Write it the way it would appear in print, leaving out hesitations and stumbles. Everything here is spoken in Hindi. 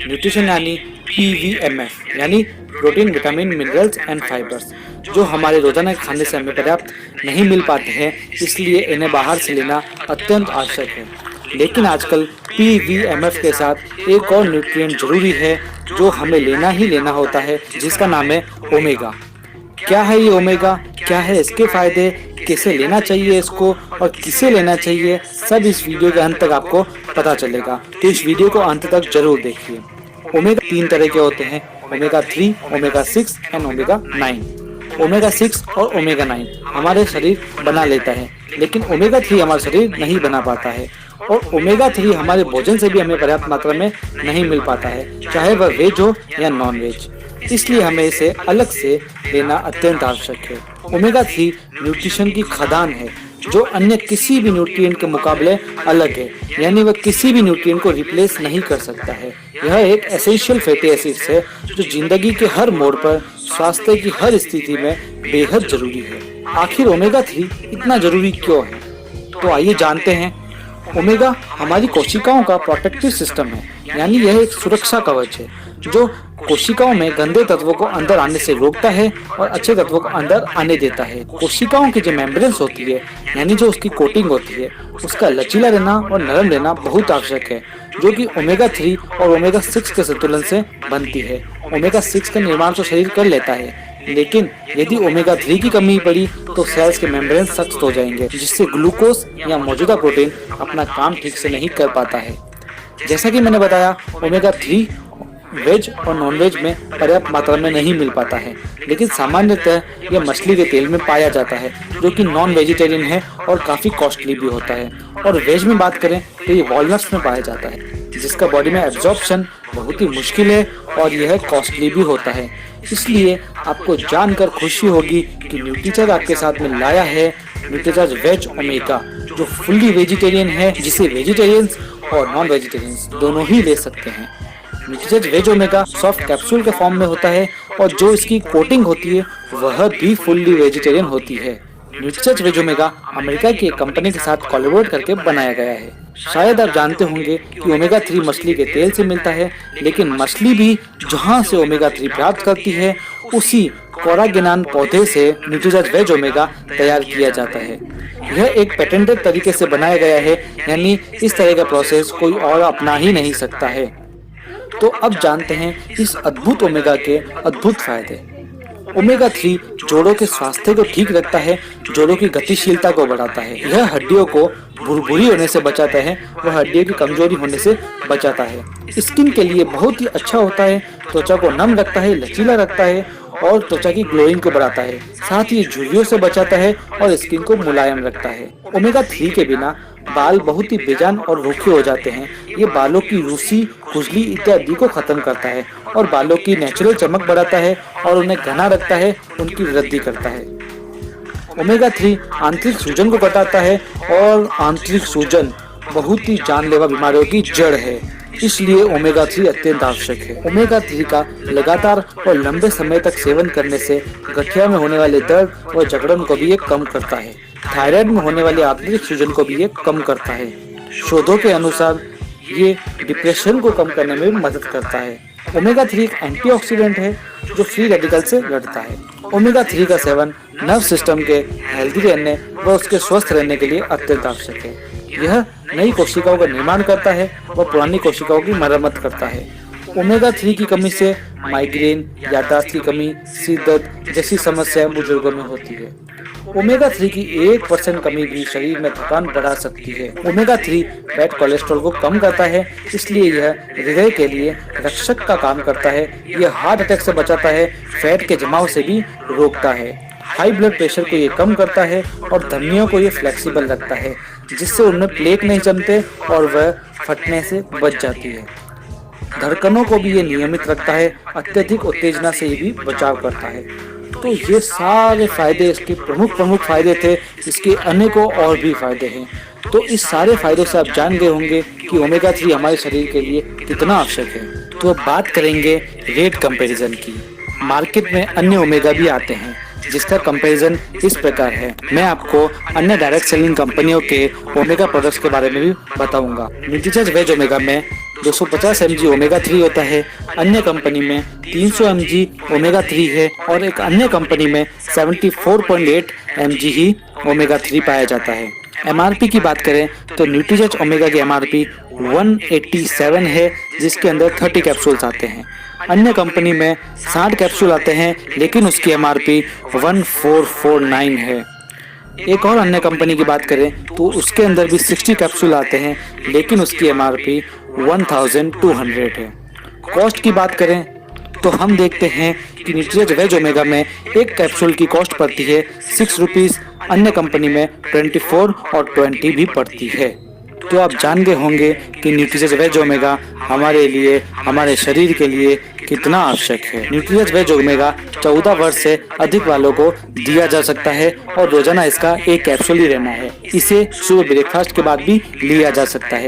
न्यूट्रिशन यानी PVMF यानी protein, vitamin, minerals and fibres, जो हमारे रोजाना खाने से हमें पर्याप्त नहीं मिल पाते हैं, इसलिए इन्हें बाहर से लेना अत्यंत आवश्यक है। लेकिन आजकल PVMF के साथ एक और न्यूट्रिएंट जरूरी है जो हमें लेना ही लेना होता है, जिसका नाम है ओमेगा। क्या है ये ओमेगा, क्या है इसके फायदे, कैसे लेना चाहिए इसको और किसे लेना चाहिए, सब इस वीडियो के अंत तक आपको पता चलेगा। तो इस वीडियो को अंत तक जरूर देखिए। ओमेगा 3 तरह के होते हैं, omega 3, omega 6 and omega 9। Omega 6 और ओमेगा 9 हमारे शरीर बना लेता है, लेकिन ओमेगा 3 हमारा शरीर नहीं बना पाता है। और ओमेगा 3 हमारे भोजन से भी हमें पर्याप्त मात्रा में नहीं मिल पाता है, चाहे वह वेज हो या नॉन वेज। इसलिए हमें इसे अलग से लेना अत्यंत आवश्यक है। ओमेगा 3 न्यूट्रिशन की खदान है जो अन्य किसी भी न्यूट्रिएंट के मुकाबले अलग है, यानी वह किसी भी न्यूट्रिएंट को रिप्लेस नहीं कर सकता है। यह एक एसेंशियल फैटी एसिड्स है जो जिंदगी के हर मोड़ पर स्वास्थ्य की हर स्थिति में बेहद जरूरी है। आखिर ओमेगा 3 इतना जरूरी क्यों है, तो आइए जानते हैं। ओमेगा हमारी कोशिकाओं का प्रोटेक्टिव सिस्टम है, यानी यह एक सुरक्षा कवच है जो कोशिकाओं में गंदे तत्वों को अंदर आने से रोकता है और अच्छे तत्वों को अंदर आने देता है। कोशिकाओं की जो मेम्ब्रेन्स होती है, यानी जो उसकी कोटिंग होती है, उसका लचीला रहना और नरम रहना बहुत आवश्यक है, जो कि ओमेगा 3 और ओमेगा 6 के संतुलन से बनती है। ओमेगा 6 का निर्माण तो शरीर कर लेता है, लेकिन यदि ओमेगा 3 की कमी पड़ी तो सेल्स के मेम्ब्रेन सख्त हो जाएंगे, जिससे ग्लूकोज या मौजूदा प्रोटीन अपना काम ठीक से नहीं कर पाता है। जैसा कि मैंने बताया, ओमेगा 3 वेज और नॉन वेज में पर्याप्त मात्रा में नहीं मिल पाता है, लेकिन सामान्यतः यह मछली के तेल में पाया जाता है, जो कि नॉन वेजिटेरियन है और काफी कॉस्टली भी होता है। और वेज में बात करें तो ये वॉलनट्स में पाया जाता है, जिसका बॉडी में एब्जॉर्प्शन बहुत ही मुश्किल है और यह कॉस्टली भी होता है। इसलिए आपको जानकर खुशी होगी कि न्यूट्रीचार्ज आपके साथ में लाया है न्यूट्रीचार्ज वेज ओमेगा, जो फुल्ली वेजिटेरियन है, जिसे वेजिटेरियंस और नॉन वेजिटेरियंस दोनों ही ले सकते हैं। Nutricharge veg omega soft capsule के फॉर्म में होता है और जो इसकी कोटिंग होती है वह भी फुल्ली वेजिटेरियन होती है। न्यूट्रीचार्ज वेज ओमेगा अमेरिका की एक कंपनी के साथ कोलैबोरेट करके बनाया गया है। शायद आप जानते होंगे कि ओमेगा 3 मछली के तेल से मिलता है, लेकिन मछली भी जहां से ओमेगा 3 प्राप्त करती है, उसी कोरागेनान पौधे से न्यूट्रीचार्ज वेज ओमेगा तैयार किया जाता है। यह एक पेटेंटेड तरीके से बनाया गया है, यानी इस तरह का प्रोसेस कोई और अपना ही नहीं सकता है। तो अब जानते हैं इस अद्भुत ओमेगा के अद्भुत फायदे। ओमेगा 3 जोड़ों के स्वास्थ्य को ठीक रखता है, जोड़ों की गतिशीलता को बढ़ाता है, यह हड्डियों को भुरभुरी होने से बचाता है, वह हड्डियों की कमजोरी होने से बचाता है। स्किन के लिए बहुत ही अच्छा होता है, त्वचा को नम रखता है, लचीला रखता है और त्वचा की ग्लोइंग को बढ़ाता है। साथ ही झुर्रियों से बचाता है और स्किन को मुलायम रखता है। ओमेगा 3 के बिना बाल बहुत ही बेजान और रूखे हो जाते हैं। ये बालों की रूसी, खुजली इत्यादि को खत्म करता है और बालों की नेचुरल चमक बढ़ाता है और उन्हें घना रखता है, उनकी वृद्धि करता है। ओमेगा 3 आंतरिक सूजन को घटाता है और आंतरिक सूजन बहुत ही जानलेवा बीमारियों की जड़ है, इसलिए ओमेगा 3 अत्यंत आवश्यक है। ओमेगा 3 का लगातार और लंबे समय तक सेवन करने से गठिया में होने वाले दर्द और जकड़न को भी ये कम करता है। थायराइड में होने वाले आंतरिक सूजन को भी ये कम करता है। शोधों के अनुसार ये डिप्रेशन को कम करने में भी मदद करता है। ओमेगा 3 एक एंटीऑक्सीडेंट है जो फ्री रेडिकल से लड़ता है। ओमेगा 3 का सेवन नर्व सिस्टम के हेल्दी रहने व उसके स्वस्थ रहने के लिए अत्यंत आवश्यक है। यह नई कोशिकाओं का निर्माण करता है व पुरानी कोशिकाओं की मरम्मत करता है। ओमेगा 3 की कमी से माइग्रेन, याददाश्त की कमी, सिर दर्द जैसी समस्याएं बुजुर्गों में होती है। ओमेगा 3 की 1% कमी भी शरीर में थकान बढ़ा सकती है। ओमेगा 3 बैड कोलेस्ट्रॉल को कम करता है, इसलिए यह हृदय के लिए रक्षक का काम करता है। यह हार्ट अटैक से बचाता है, फैट के जमाव से भी रोकता है, हाई ब्लड प्रेशर को ये कम करता है और धमनियों को ये फ्लेक्सिबल रखता है, जिससे उनमें प्लेक नहीं जमते और वह फटने से बच जाती है। धड़कनों को भी ये नियमित रखता है, अत्यधिक उत्तेजना से भी बचाव करता है। तो ये सारे फायदे इसके प्रमुख फायदे थे। इसके अनेकों और भी फायदे हैं। तो इस सारे फायदों से आप जान गए होंगे कि ओमेगा 3 हमारे शरीर के लिए कितना आवश्यक है। तो अब बात करेंगे रेट कंपैरिजन की। मार्केट में अन्य ओमेगा भी आते हैं जिसका कंपैरिजन इस प्रकार है। मैं आपको अन्य डायरेक्ट सेलिंग कंपनियों के ओमेगा प्रोडक्ट्स के बारे में भी बताऊंगा। न्यूट्रीचार्ज वेज ओमेगा में 250 mg ओमेगा 3 होता है, अन्य कंपनी में 300 mg ओमेगा 3 है और एक अन्य कंपनी में 74.8 mg ही ओमेगा 3 पाया जाता है। MRP की बात करें तो न्यूट्रीजच ओमेगा की MRP 187 है, जिसके अंदर 30 कैप्सूल्स आते हैं। अन्य कंपनी में 60 कैप्सूल आते हैं, लेकिन उसकी MRP 1449 है। एक और अन्य कंपनी की बात करें तो उसके अंदर भी 60 कैप्सूल आते हैं, लेकिन उसकी MRP 1200 है। कॉस्ट की बात करें तो हम देखते हैं कि न्यूट्रीजच वेज ओमेगा में एक कैप्सूल की कॉस्ट पड़ती है 6 रुपीज़, अन्य कंपनी में 24 और 20 भी पड़ती है। तो आप जान गए होंगे कि न्यूट्रीजच वेज ओमेगा हमारे लिए, हमारे शरीर के लिए कितना आवश्यक है। न्यूट्रीजच वेज ओमेगा 14 वर्ष से अधिक वालों को दिया जा सकता है और रोजाना इसका एक कैप्सूल ही लेना है। इसे सुबह ब्रेकफास्ट के बाद भी लिया जा सकता है।